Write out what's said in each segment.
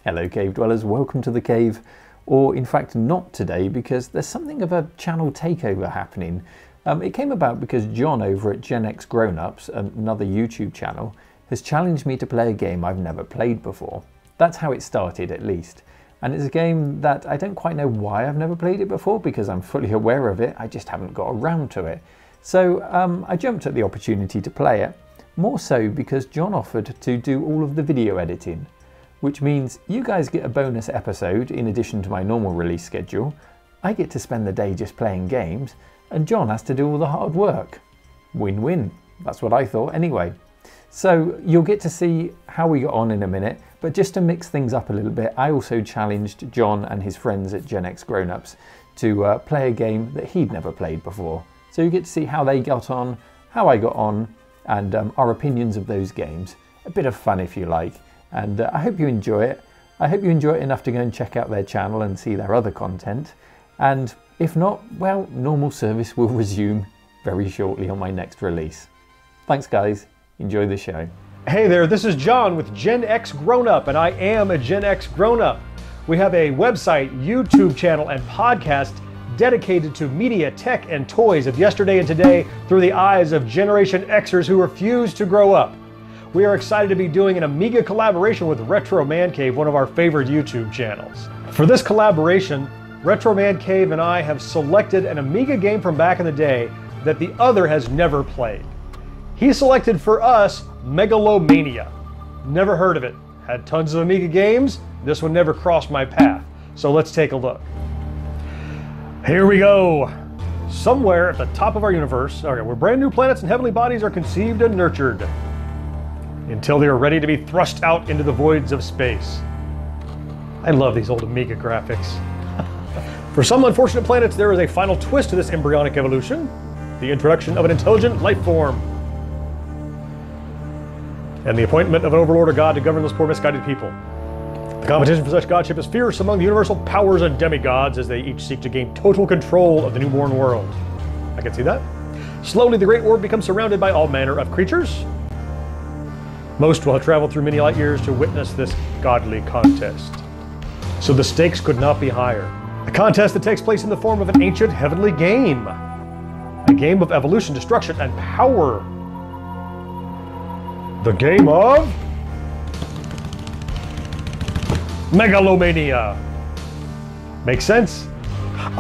Hello cave dwellers, welcome to the cave, or in fact not today because there's something of a channel takeover happening. It came about because John over at GenXGrownUps, another YouTube channel, has challenged me to play a game I've never played before. That's how it started at least. And it's a game that I don't quite know why I've never played it before because I'm fully aware of it, I just haven't got around to it. So I jumped at the opportunity to play it, more so because John offered to do all of the video editing, which means you guys get a bonus episode in addition to my normal release schedule. I get to spend the day just playing games, and John has to do all the hard work. Win-win, that's what I thought anyway. So you'll get to see how we got on in a minute, but just to mix things up a little bit, I also challenged John and his friends at GenXGrownUps to play a game that he'd never played before. So you get to see how they got on, how I got on, and our opinions of those games. A bit of fun if you like. And I hope you enjoy it. I hope you enjoy it enough to go and check out their channel and see their other content. And if not, well, normal service will resume very shortly on my next release. Thanks guys, enjoy the show. Hey there, this is John with GenXGrownUp, and I am a GenXGrownUp. We have a website, YouTube channel, and podcast dedicated to media, tech, and toys of yesterday and today through the eyes of Generation Xers who refuse to grow up. We are excited to be doing an Amiga collaboration with Retro Man Cave, one of our favorite YouTube channels. For this collaboration, Retro Man Cave and I have selected an Amiga game from back in the day that the other has never played. He selected for us Megalomania. Never heard of it. Had tons of Amiga games. This one never crossed my path. So let's take a look. Here we go. Somewhere at the top of our universe, okay, where brand new planets and heavenly bodies are conceived and nurtured until they are ready to be thrust out into the voids of space. I love these old Amiga graphics. For some unfortunate planets, there is a final twist to this embryonic evolution, the introduction of an intelligent life form, and the appointment of an overlord or god to govern those poor misguided people. The competition for such godship is fierce among the universal powers and demigods as they each seek to gain total control of the newborn world. I can see that. Slowly, the great orb becomes surrounded by all manner of creatures. Most will have traveled through many light years to witness this godly contest. So the stakes could not be higher. A contest that takes place in the form of an ancient heavenly game. A game of evolution, destruction, and power. The game of Megalomania. Makes sense?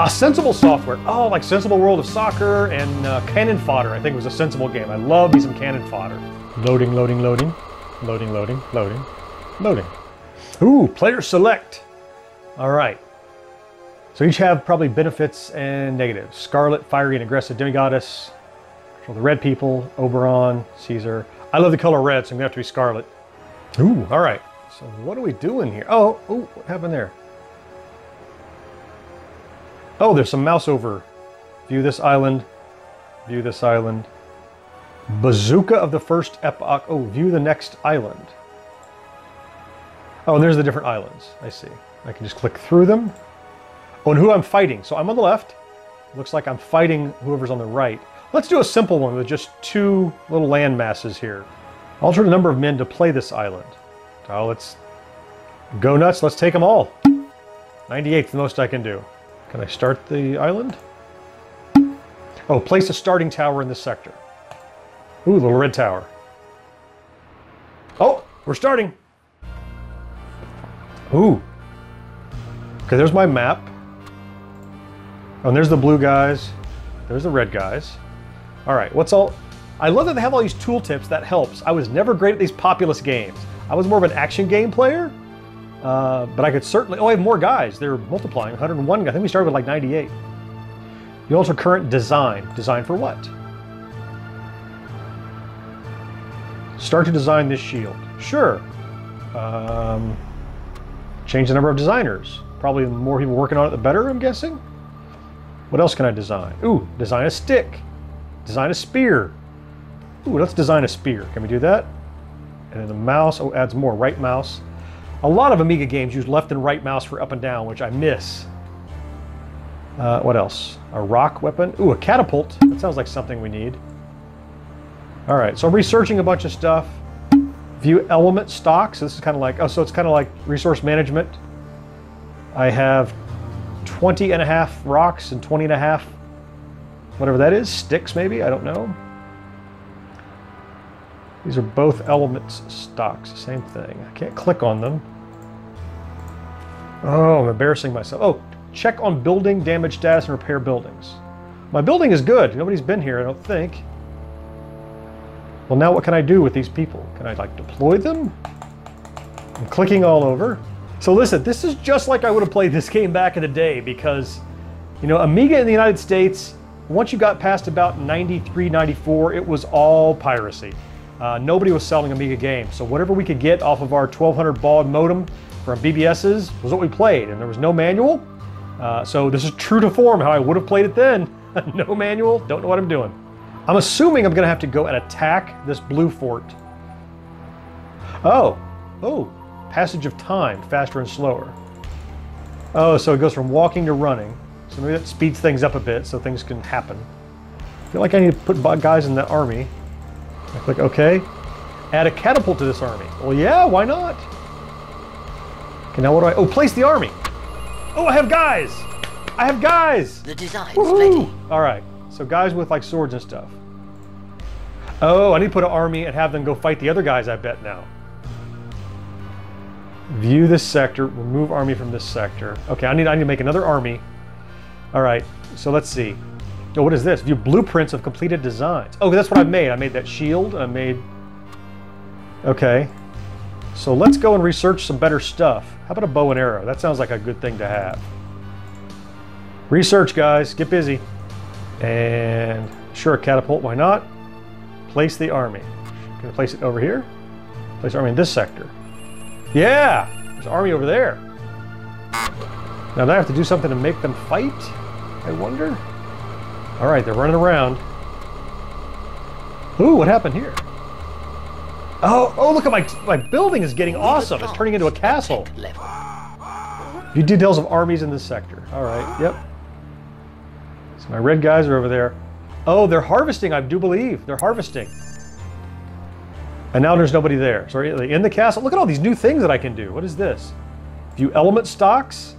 Sensible software. Oh, like Sensible World of Soccer and Cannon Fodder. I think it was a sensible game. I love me some Cannon Fodder. Loading, loading, loading. Loading, loading, loading, loading. Ooh, player select. All right. So each have probably benefits and negatives. Scarlet, fiery and aggressive demigoddess. Control the red people, Oberon, Caesar. I love the color red, so I'm gonna have to be Scarlet. Ooh, all right. So what are we doing here? Oh, what happened there? Oh, there's some mouse over. View this island. View this island. Bazooka of the first epoch. Oh, view the next island. Oh, and there's the different islands. I see. I can just click through them. Oh, and who I'm fighting. So I'm on the left. Looks like I'm fighting whoever's on the right. Let's do a simple one with just two little land masses here. Alter the number of men to play this island. Oh, let's go nuts. Let's take them all. 98's the most I can do. Can I start the island? Oh, place a starting tower in this sector. Ooh, little red tower. Oh, we're starting. Ooh. Okay, there's my map. Oh, and there's the blue guys. There's the red guys. All right, what's all... I love that they have all these tooltips. That helps. I was never great at these populous games. I was more of an action game player, but I could certainly... Oh, I have more guys. They're multiplying. 101 guys. I think we started with like 98. You alter current design. Design for what? Start to design this shield. Sure. Change the number of designers. Probably the more people working on it, the better, I'm guessing. What else can I design? Ooh, design a stick. Design a spear. Ooh, let's design a spear. Can we do that? And then the mouse, oh, adds more. Right mouse. A lot of Amiga games use left and right mouse for up and down, which I miss. What else? A rock weapon. Ooh, a catapult. That sounds like something we need. All right, so I'm researching a bunch of stuff. View element stocks. This is kind of like, oh, so it's kind of like resource management. I have 20 and a half rocks and 20 and a half, whatever that is, sticks maybe, I don't know. These are both elements stocks, same thing. I can't click on them. Oh, I'm embarrassing myself. Oh, check on building damage status and repair buildings. My building is good. Nobody's been here, I don't think. Well, now what can I do with these people? Can I like deploy them? I'm clicking all over. So listen, this is just like I would have played this game back in the day because, you know, Amiga in the United States, once you got past about 93, 94, it was all piracy. Nobody was selling Amiga games. So whatever we could get off of our 1200 baud modem from BBS's was what we played, and there was no manual. So this is true to form how I would have played it then. No manual, don't know what I'm doing. I'm assuming I'm gonna have to go and attack this blue fort. Oh, passage of time, faster and slower. Oh, so it goes from walking to running. So maybe that speeds things up a bit so things can happen. I feel like I need to put guys in that army. I click OK. Add a catapult to this army. Well, yeah, why not? Okay, now what do I... Oh, place the army. Oh, I have guys. I have guys. The design's ready. All right, so guys with like swords and stuff. Oh, I need to put an army and have them go fight the other guys, I bet now. View this sector, remove army from this sector. Okay, I need to make another army. All right, so let's see. Oh, what is this? View blueprints of completed designs. Oh, that's what I made. I made that shield. I made... Okay. So let's go and research some better stuff. How about a bow and arrow? That sounds like a good thing to have. Research, guys. Get busy. And sure, a catapult. Why not? Place the army. Can I place it over here? Place army in this sector. Yeah! There's an army over there. Now do I have to do something to make them fight? I wonder. All right, they're running around. Ooh, what happened here? Oh, look at my building is getting awesome. It's turning into a castle. View details of armies in this sector. All right, yep. So my red guys are over there. Oh, they're harvesting, I do believe. They're harvesting. And now there's nobody there. So are they in the castle? Look at all these new things that I can do. What is this? View element stocks.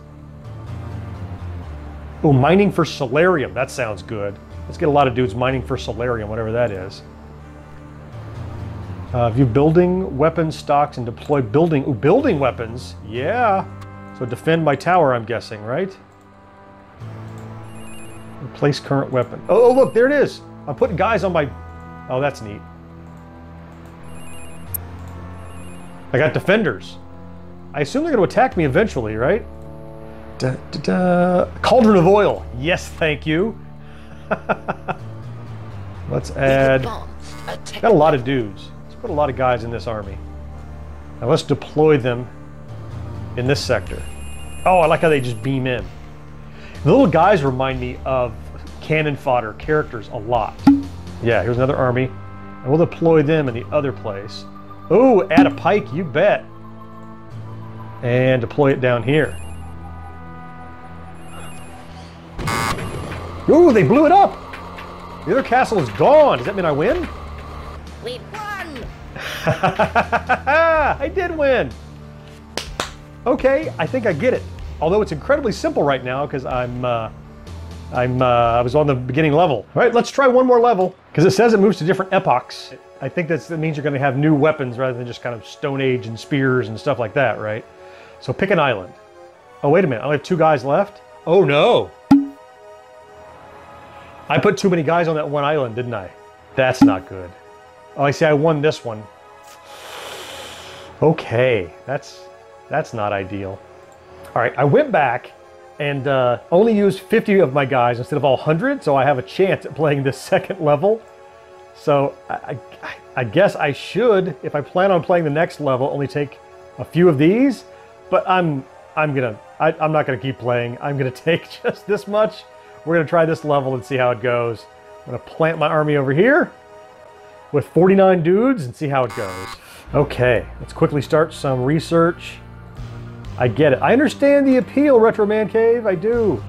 Oh, mining for solarium. That sounds good. Let's get a lot of dudes mining for solarium, whatever that is. View building weapon stocks and deploy building. Ooh, building weapons. Yeah. So defend my tower, I'm guessing, right? Replace current weapon. Oh, look, there it is. I'm putting guys on my... Oh, that's neat. I got defenders. I assume they're going to attack me eventually, right? Cauldron of oil. Yes, thank you. Let's add... Got a lot of dudes. Let's put a lot of guys in this army. Now let's deploy them in this sector. Oh, I like how they just beam in. The little guys remind me of cannon fodder characters a lot. Yeah, here's another army. And we'll deploy them in the other place. Oh, add a pike, you bet. And deploy it down here. Ooh, they blew it up! The other castle is gone. Does that mean I win? We won! I did win! Okay, I think I get it. Although it's incredibly simple right now because I was on the beginning level. All right, let's try one more level because it says it moves to different epochs. I think that means you're going to have new weapons rather than just kind of Stone Age and spears and stuff like that, right? So pick an island. Oh, wait a minute. I only have 2 guys left? Oh, no. I put too many guys on that one island, didn't I? That's not good. Oh, I see. I won this one. Okay. That's not ideal. All right. I went back and only used 50 of my guys instead of all 100, so I have a chance at playing this second level. So I guess I should, if I plan on playing the next level, only take a few of these. But I'm not gonna keep playing. I'm gonna take just this much. We're gonna try this level and see how it goes. I'm gonna plant my army over here with 49 dudes and see how it goes. Okay, let's quickly start some research. I get it. I understand the appeal, Retro Man Cave. I do.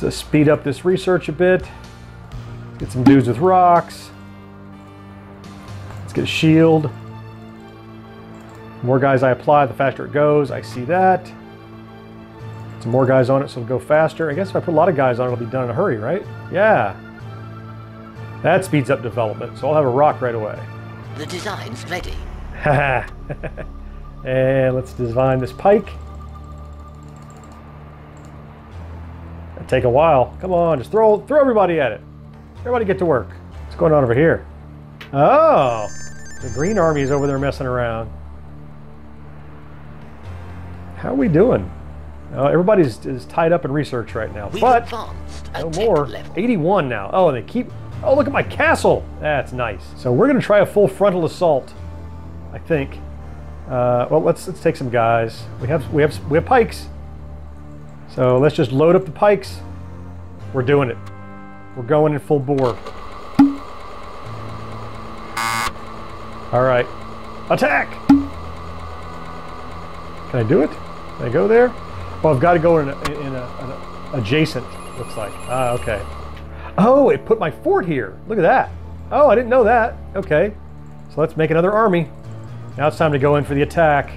Let's speed up this research a bit. Let's get some dudes with rocks. Let's get a shield. The more guys I apply, the faster it goes. I see that. Some more guys on it, so it'll go faster. I guess if I put a lot of guys on it, it'll be done in a hurry, right? Yeah. That speeds up development, so I'll have a rock right away. The design's ready. And let's design this pike. It'll take a while. Come on, just throw everybody at it. Everybody get to work. What's going on over here? Oh, the green army is over there messing around. How are we doing? Everybody's is tied up in research right now, but no more. 81 now. Oh, and they keep. Oh, look at my castle. That's nice. So we're going to try a full frontal assault, I think. Well, let's take some guys. We have pikes. So let's just load up the pikes. We're doing it. We're going in full bore. All right, attack! Can I do it? Can I go there? Well, I've got to go in an adjacent. Looks like. Ah, okay. Oh, it put my fort here. Look at that. Oh, I didn't know that. Okay, so let's make another army. Now it's time to go in for the attack.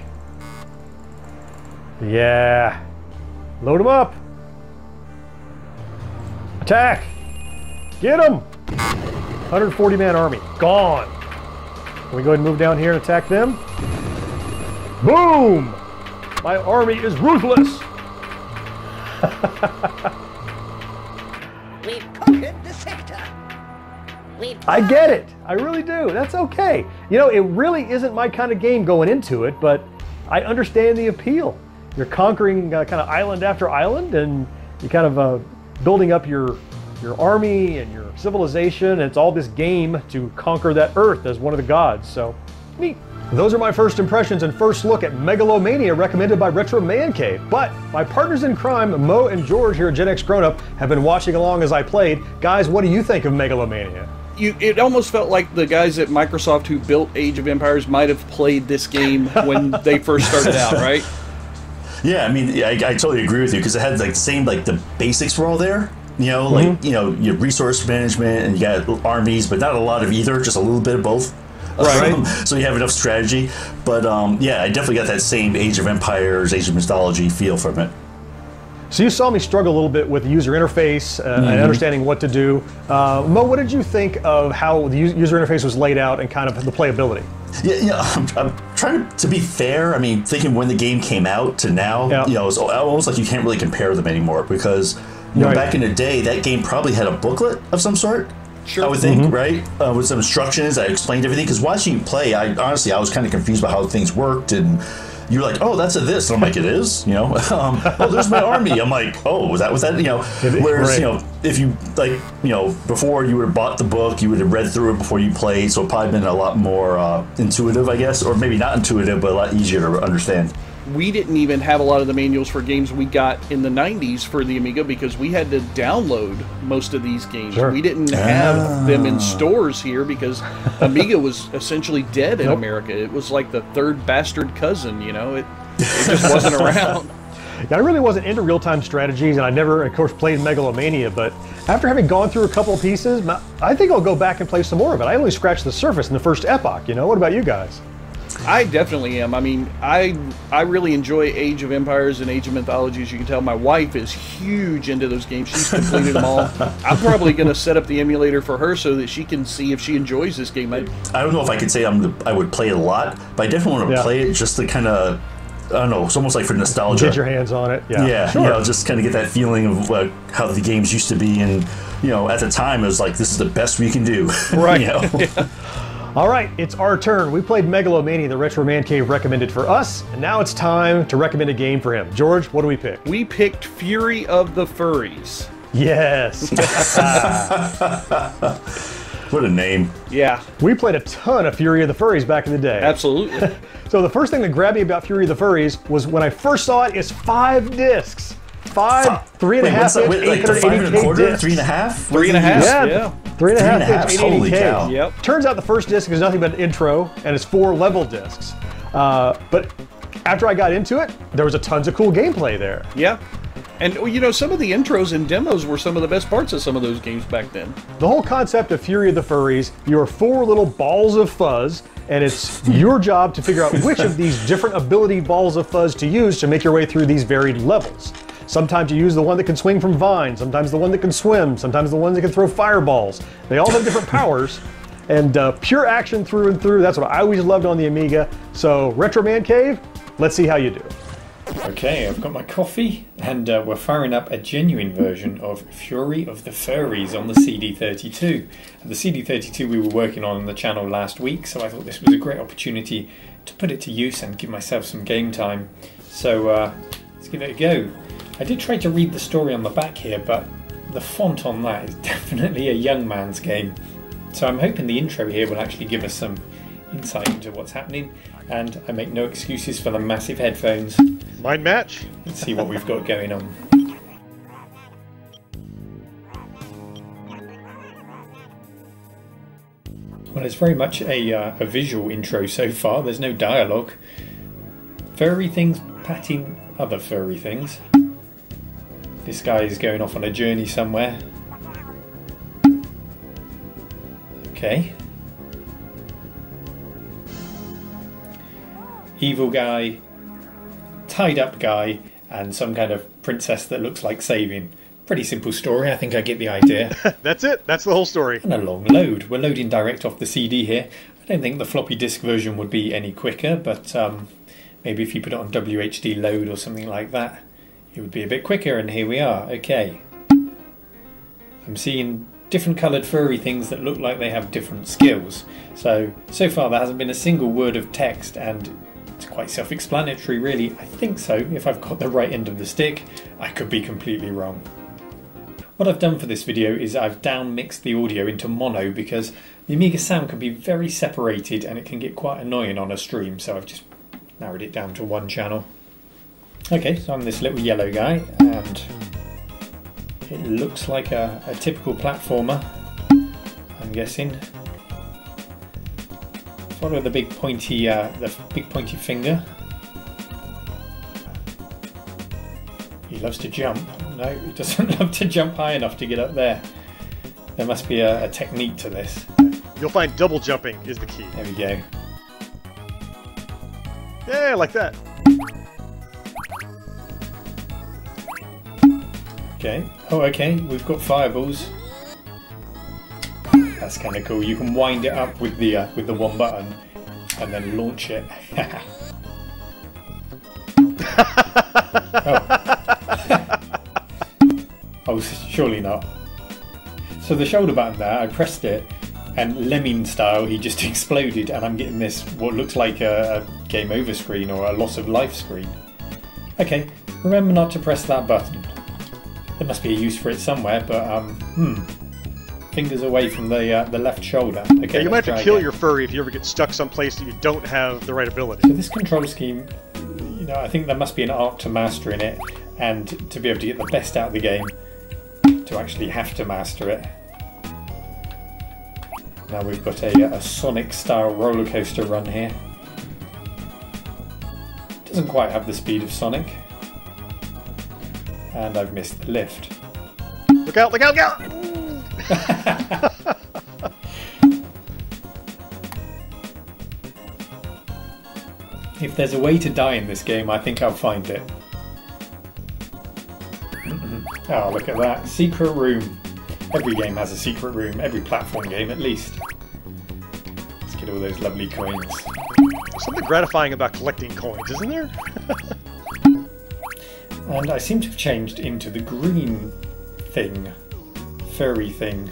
Yeah. Load them up. Attack. Get them. 140-man army. Gone. Can we go ahead and move down here and attack them? Boom! My army is ruthless. We've conquered the sector. I get it. I really do. That's okay. You know, it really isn't my kind of game going into it, but I understand the appeal. You're conquering kind of island after island, and you're kind of building up your army and your civilization. And it's all this game to conquer that Earth as one of the gods. So, neat. Those are my first impressions and first look at Megalomania, recommended by Retro Man Cave. But my partners in crime, Mo and George here at GenXGrownUp, have been watching along as I played. Guys, what do you think of Megalomania? It almost felt like the guys at Microsoft who built Age of Empires might have played this game when they first started out, right? Yeah, I mean, I totally agree with you, because it had like the same, like the basics were all there. You know, like, you know, your resource management and you got armies, but not a lot of either, just a little bit of both. Right. So you have enough strategy. But yeah, I definitely got that same Age of Empires, Age of Mythology feel from it. So you saw me struggle a little bit with the user interface and understanding what to do. Mo, what did you think of how the user interface was laid out and kind of the playability? Yeah, I'm trying to be fair. I mean, thinking when the game came out to now, you know, it's almost like you can't really compare them anymore, because you know, back in the day, that game probably had a booklet of some sort. Sure. I would think, right? With some instructions, I explained everything. Because watching you play, I was kind of confused about how things worked, and you're like, "Oh, that's a this," and I'm like, "It is," you know. Oh, there's my army. I'm like, "Oh, was that you know?" Whereas, you know, if you like, you know, before you would have bought the book, you would have read through it before you played, so it probably been a lot more intuitive, I guess, or maybe not intuitive, but a lot easier to understand. We didn't even have a lot of the manuals for games we got in the 90s for the Amiga, because we had to download most of these games. Sure. We didn't have them in stores here because Amiga was essentially dead in America. It was like the third bastard cousin, you know? It just wasn't around. Yeah, I really wasn't into real-time strategies, and I never, of course, played Megalomania, but after having gone through a couple of pieces, I think I'll go back and play some more of it. I only scratched the surface in the first epoch, you know? What about you guys? I definitely am. I mean, I really enjoy Age of Empires and Age of Mythology, as you can tell. My wife is huge into those games. She's completed them all. I'm probably going to set up the emulator for her so that she can see if she enjoys this game. I don't know if I could say I would play it a lot, but I definitely want to play it just to kind of, I don't know, it's almost like for nostalgia. Get your hands on it. Yeah, sure. You know, just kind of get that feeling of how the games used to be. And, you know, at the time, it was like, this is the best we can do. Right. You know? All right, it's our turn. We played Megalomania, the Retro Man Cave recommended for us, and now it's time to recommend a game for him. George, what do we pick? We picked Fury of the Furries. Yes. What a name. Yeah. We played a ton of Fury of the Furries back in the day. Absolutely. So the first thing that grabbed me about Fury of the Furries was when I first saw it, is 5 discs. 3.5 inch, 880K discs. 3.5? 3.5, yeah. 3.5 inch, Holy cow. 880K. Yep. Turns out the first disc is nothing but an intro, and it's 4 level discs. But after I got into it, there was tons of cool gameplay there. Yeah. And, you know, some of the intros and demos were some of the best parts of some of those games back then. The whole concept of Fury of the Furries, you're 4 little balls of fuzz, and it's your job to figure out which of these different ability balls of fuzz to use to make your way through these varied levels. Sometimes you use the one that can swing from vines, sometimes the one that can swim, sometimes the one that can throw fireballs. They all have different powers, and pure action through and through. That's what I always loved on the Amiga. So, Retro Man Cave, let's see how you do. Okay, I've got my coffee, and we're firing up a genuine version of Fury of the Furries on the CD32. The CD32 we were working on the channel last week, so I thought this was a great opportunity to put it to use and give myself some game time. So let's give it a go. I did try to read the story on the back here, but the font on that is definitely a young man's game. So I'm hoping the intro here will actually give us some insight into what's happening, and I make no excuses for the massive headphones. Mind match? Let's see what we've got going on. Well, it's very much a visual intro so far. There's no dialogue. Furry things patting other furry things. This guy is going off on a journey somewhere. Okay. Evil guy, tied up guy, and some kind of princess that looks like saving. Pretty simple story, I think I get the idea. That's it, that's the whole story. And a long load. We're loading direct off the CD here. I don't think the floppy disk version would be any quicker, but maybe if you put it on WHD load or something like that, it would be a bit quicker, and here we are. Okay. I'm seeing different coloured furry things that look like they have different skills. So far there hasn't been a single word of text, and it's quite self-explanatory really. I think so, if I've got the right end of the stick. I could be completely wrong. What I've done for this video is I've down-mixed the audio into mono because the Amiga sound can be very separated and it can get quite annoying on a stream, so I've just narrowed it down to one channel. Okay, so I'm this little yellow guy, and it looks like a typical platformer, I'm guessing. Follow the big pointy finger. He loves to jump. No, he doesn't love to jump high enough to get up there. There must be a technique to this. You'll find double jumping is the key. There we go. Yeah, like that. Okay. Oh, okay. We've got fireballs. That's kind of cool. You can wind it up with the one button and then launch it. Oh, surely not. So the shoulder button there, I pressed it, and lemming style, he just exploded, and I'm getting this what looks like a game over screen or a loss of life screen. Okay, remember not to press that button. There must be a use for it somewhere, but fingers away from the left shoulder. Okay, yeah, you might have to kill your furry if you ever get stuck someplace that you don't have the right ability. So this control scheme, you know, I think there must be an art to mastering it, and to be able to get the best out of the game, to actually have to master it. Now we've got a Sonic-style roller coaster run here. Doesn't quite have the speed of Sonic. And I've missed the lift. Look out, look out, look out! If there's a way to die in this game, I think I'll find it. Oh, look at that. Secret room. Every game has a secret room. Every platform game, at least. Let's get all those lovely coins. There's something gratifying about collecting coins, isn't there? And I seem to have changed into the green thing. Furry thing.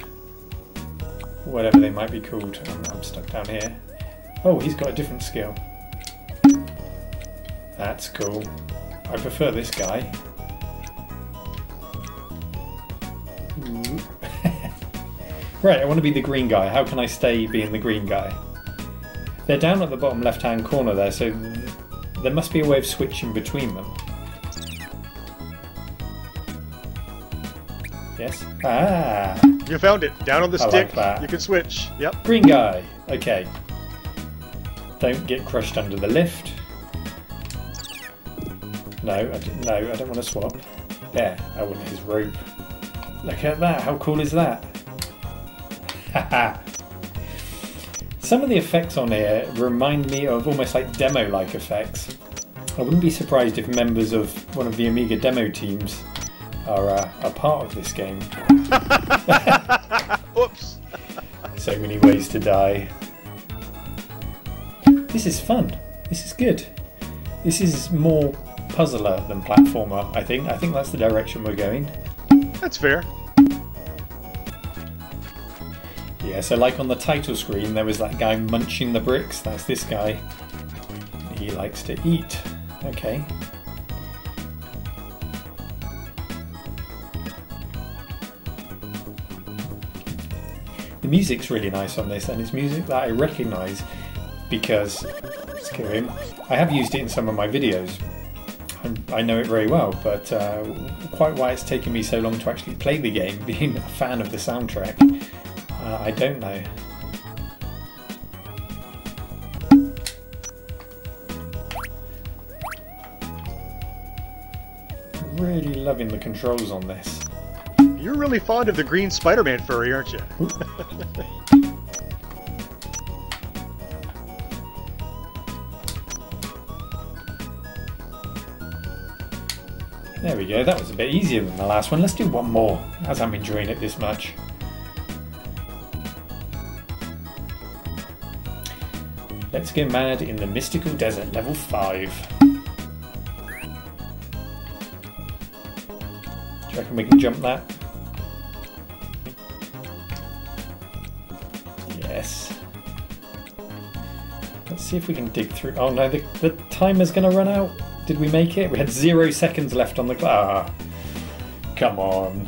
Whatever they might be called. I'm stuck down here. Oh, he's got a different skill. That's cool. I prefer this guy. Right, I want to be the green guy. How can I stay being the green guy? They're down at the bottom left-hand corner there, so there must be a way of switching between them. Yes? Ah! You found it. Down on the stick, like that. You can switch. Yep. Green guy. Okay. Don't get crushed under the lift. No, I don't want to swap. There, I want his rope. Look at that, how cool is that? Haha. Some of the effects on here remind me of almost like demo-like effects. I wouldn't be surprised if members of one of the Amiga demo teams are a part of this game. Oops. So many ways to die. This is fun. This is good. This is more puzzler than platformer, I think. I think that's the direction we're going. That's fair. Yeah, so like on the title screen, there was that guy munching the bricks. That's this guy. He likes to eat. Okay. The music's really nice on this, and it's music that I recognise because, let's kill him, I have used it in some of my videos. I know it very well, but quite why it's taken me so long to actually play the game, being a fan of the soundtrack, I don't know. Really loving the controls on this. You're really fond of the green Spider-Man furry, aren't you? There we go, that was a bit easier than the last one. Let's do one more, as I'm enjoying it this much. Let's go mad in the mystical desert, level 5. Do you reckon we can jump that? Yes. Let's see if we can dig through. Oh no, the timer's going to run out. Did we make it? We had 0 seconds left on the clock. Ah, come on.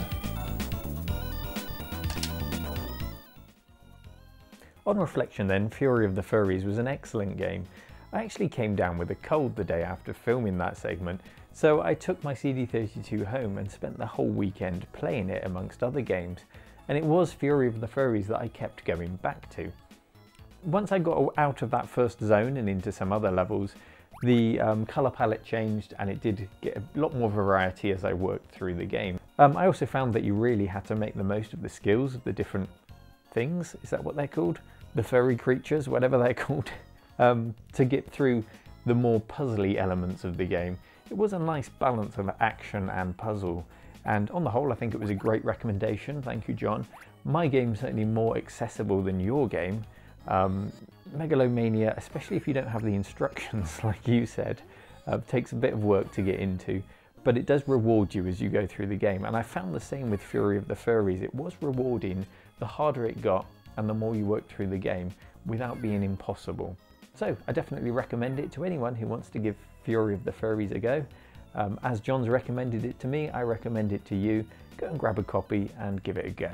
On reflection then, Fury of the Furries was an excellent game. I actually came down with a cold the day after filming that segment, so I took my CD32 home and spent the whole weekend playing it amongst other games, and it was Fury of the Furries that I kept going back to. Once I got out of that first zone and into some other levels, the colour palette changed and it did get a lot more variety as I worked through the game. I also found that you really had to make the most of the skills of the different things, is that what they're called? The furry creatures, whatever they're called, to get through the more puzzly elements of the game. It was a nice balance of action and puzzle, and on the whole I think it was a great recommendation. Thank you, John. My game's certainly more accessible than your game. Megalomania, especially if you don't have the instructions like you said, takes a bit of work to get into, but it does reward you as you go through the game, and I found the same with Fury of the Furries. It was rewarding the harder it got and the more you worked through the game without being impossible. So I definitely recommend it to anyone who wants to give Fury of the Furries a go. As John's recommended it to me, I recommend it to you. Go and grab a copy and give it a go.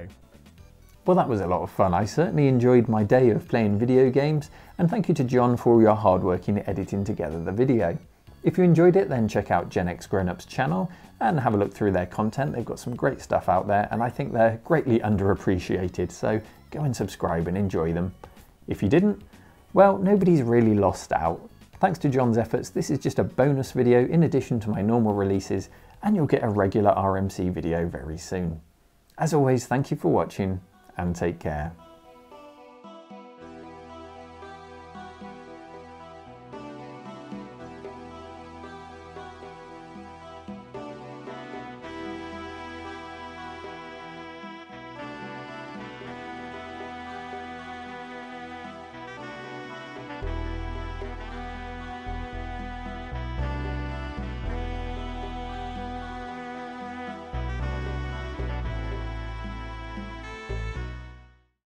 Well, that was a lot of fun. I certainly enjoyed my day of playing video games, and thank you to John for all your hard work in editing together the video. If you enjoyed it, then check out GenXGrownUp's channel and have a look through their content. They've got some great stuff out there, and I think they're greatly underappreciated, so go and subscribe and enjoy them. If you didn't, well, nobody's really lost out. Thanks to John's efforts, this is just a bonus video in addition to my normal releases, and you'll get a regular RMC video very soon. As always, thank you for watching, and take care.